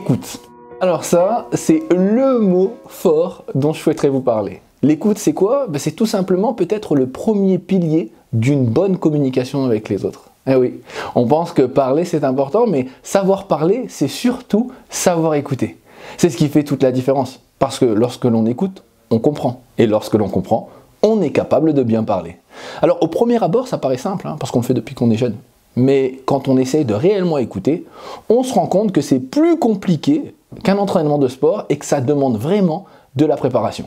Écoute. Alors ça, c'est le mot fort dont je souhaiterais vous parler. L'écoute, c'est quoi? C'est tout simplement peut-être le premier pilier d'une bonne communication avec les autres. Eh oui, on pense que parler c'est important, mais savoir parler, c'est surtout savoir écouter. C'est ce qui fait toute la différence. Parce que lorsque l'on écoute, on comprend. Et lorsque l'on comprend, on est capable de bien parler. Alors au premier abord, ça paraît simple, parce qu'on le fait depuis qu'on est jeune. Mais quand on essaye de réellement écouter, on se rend compte que c'est plus compliqué qu'un entraînement de sport et que ça demande vraiment de la préparation.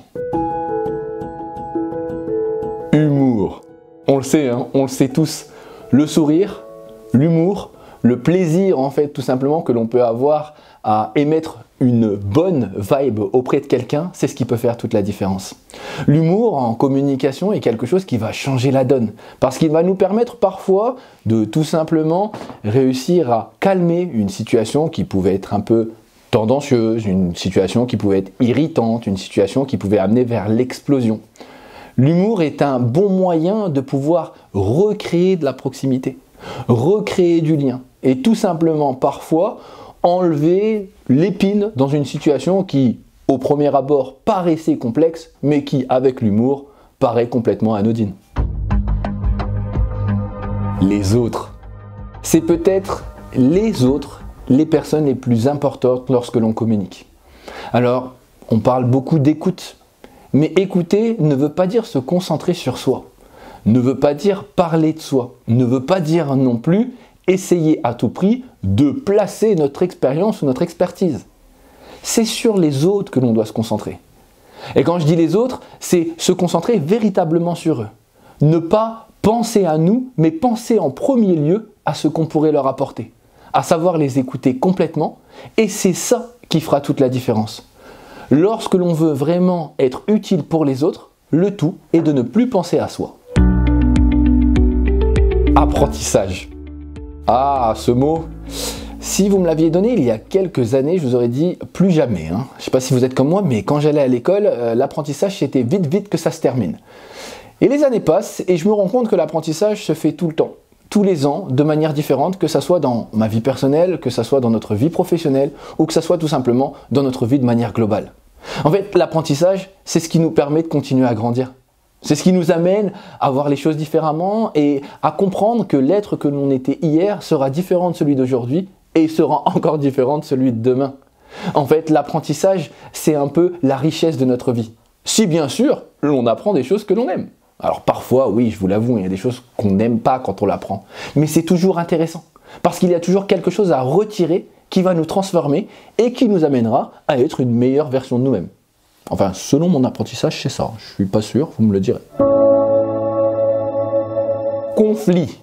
Humour. On le sait, on le sait tous. Le sourire, l'humour, le plaisir en fait tout simplement que l'on peut avoir à émettre une bonne vibe auprès de quelqu'un, c'est ce qui peut faire toute la différence. L'humour en communication est quelque chose qui va changer la donne parce qu'il va nous permettre parfois de tout simplement réussir à calmer une situation qui pouvait être un peu tendancieuse, une situation qui pouvait être irritante, une situation qui pouvait amener vers l'explosion. L'humour est un bon moyen de pouvoir recréer de la proximité, recréer du lien et tout simplement parfois enlever l'épine dans une situation qui, au premier abord, paraissait complexe, mais qui, avec l'humour, paraît complètement anodine. Les autres. C'est peut-être les autres, les personnes les plus importantes lorsque l'on communique. Alors, on parle beaucoup d'écoute, mais écouter ne veut pas dire se concentrer sur soi, ne veut pas dire parler de soi, ne veut pas dire non plus essayer à tout prix de placer notre expérience ou notre expertise. C'est sur les autres que l'on doit se concentrer. Et quand je dis les autres, c'est se concentrer véritablement sur eux. Ne pas penser à nous, mais penser en premier lieu à ce qu'on pourrait leur apporter. À savoir les écouter complètement, et c'est ça qui fera toute la différence. Lorsque l'on veut vraiment être utile pour les autres, le tout est de ne plus penser à soi. Apprentissage. Ah, ce mot, si vous me l'aviez donné il y a quelques années, je vous aurais dit plus jamais. Je ne sais pas si vous êtes comme moi, mais quand j'allais à l'école, l'apprentissage c'était vite que ça se termine. Et les années passent et je me rends compte que l'apprentissage se fait tout le temps, tous les ans, de manière différente, que ça soit dans ma vie personnelle, que ça soit dans notre vie professionnelle ou que ça soit tout simplement dans notre vie de manière globale. En fait, l'apprentissage, c'est ce qui nous permet de continuer à grandir. C'est ce qui nous amène à voir les choses différemment et à comprendre que l'être que l'on était hier sera différent de celui d'aujourd'hui et sera encore différent de celui de demain. En fait, l'apprentissage, c'est un peu la richesse de notre vie. Si bien sûr, l'on apprend des choses que l'on aime. Alors parfois, oui, je vous l'avoue, il y a des choses qu'on n'aime pas quand on l'apprend. Mais c'est toujours intéressant parce qu'il y a toujours quelque chose à retirer qui va nous transformer et qui nous amènera à être une meilleure version de nous-mêmes. Enfin, selon mon apprentissage, c'est ça. Je suis pas sûr, vous me le direz. Conflit.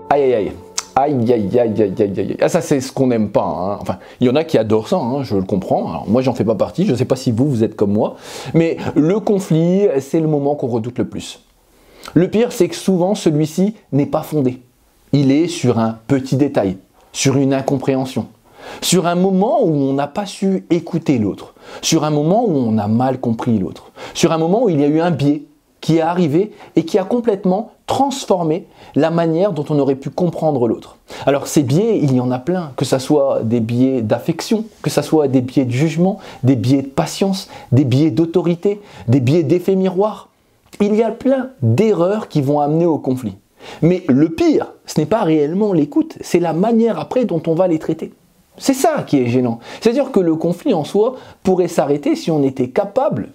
Aïe aïe aïe. Aïe aïe aïe aïe aïe aïe. Ah, ça c'est ce qu'on n'aime pas. Enfin, il y en a qui adorent ça, je le comprends. Alors, moi, j'en fais pas partie. Je ne sais pas si vous êtes comme moi. Mais le conflit, c'est le moment qu'on redoute le plus. Le pire, c'est que souvent, celui-ci n'est pas fondé. Il est sur un petit détail, sur une incompréhension. Sur un moment où on n'a pas su écouter l'autre, sur un moment où on a mal compris l'autre, sur un moment où il y a eu un biais qui est arrivé et qui a complètement transformé la manière dont on aurait pu comprendre l'autre. Alors ces biais, il y en a plein, que ce soit des biais d'affection, que ce soit des biais de jugement, des biais de patience, des biais d'autorité, des biais d'effet miroir. Il y a plein d'erreurs qui vont amener au conflit. Mais le pire, ce n'est pas réellement l'écoute, c'est la manière après dont on va les traiter. C'est ça qui est gênant. C'est-à-dire que le conflit en soi pourrait s'arrêter si on était capable,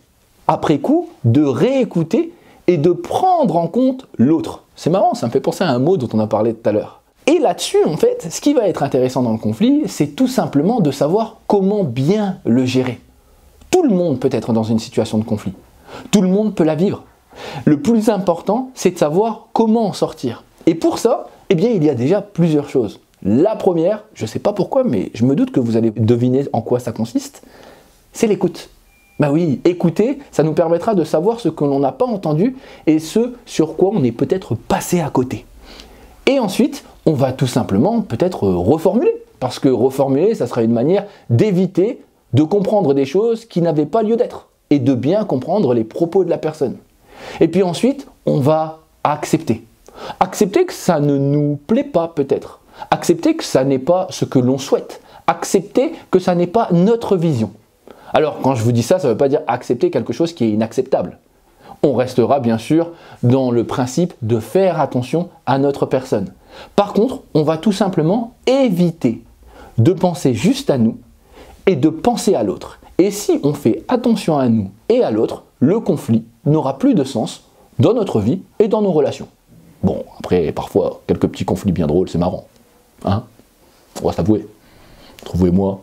après coup, de réécouter et de prendre en compte l'autre. C'est marrant, ça me fait penser à un mot dont on a parlé tout à l'heure. Et là-dessus, en fait, ce qui va être intéressant dans le conflit, c'est tout simplement de savoir comment bien le gérer. Tout le monde peut être dans une situation de conflit. Tout le monde peut la vivre. Le plus important, c'est de savoir comment en sortir. Et pour ça, eh bien, il y a déjà plusieurs choses. La première, je ne sais pas pourquoi, mais je me doute que vous allez deviner en quoi ça consiste, c'est l'écoute. Ben oui, écouter, ça nous permettra de savoir ce que l'on n'a pas entendu et ce sur quoi on est peut-être passé à côté. Et ensuite, on va tout simplement peut-être reformuler, parce que reformuler, ça sera une manière d'éviter de comprendre des choses qui n'avaient pas lieu d'être et de bien comprendre les propos de la personne. Et puis ensuite, on va accepter. Accepter que ça ne nous plaît pas peut-être. Accepter que ça n'est pas ce que l'on souhaite. accepter que ça n'est pas notre vision. Alors, quand je vous dis ça, ça ne veut pas dire accepter quelque chose qui est inacceptable. On restera bien sûr dans le principe de faire attention à notre personne. Par contre, on va tout simplement éviter de penser juste à nous et de penser à l'autre. Et si on fait attention à nous et à l'autre, le conflit n'aura plus de sens dans notre vie et dans nos relations. Bon, après, parfois, quelques petits conflits bien drôles, c'est marrant. Hein? On va s'avouer. Entre vous et moi.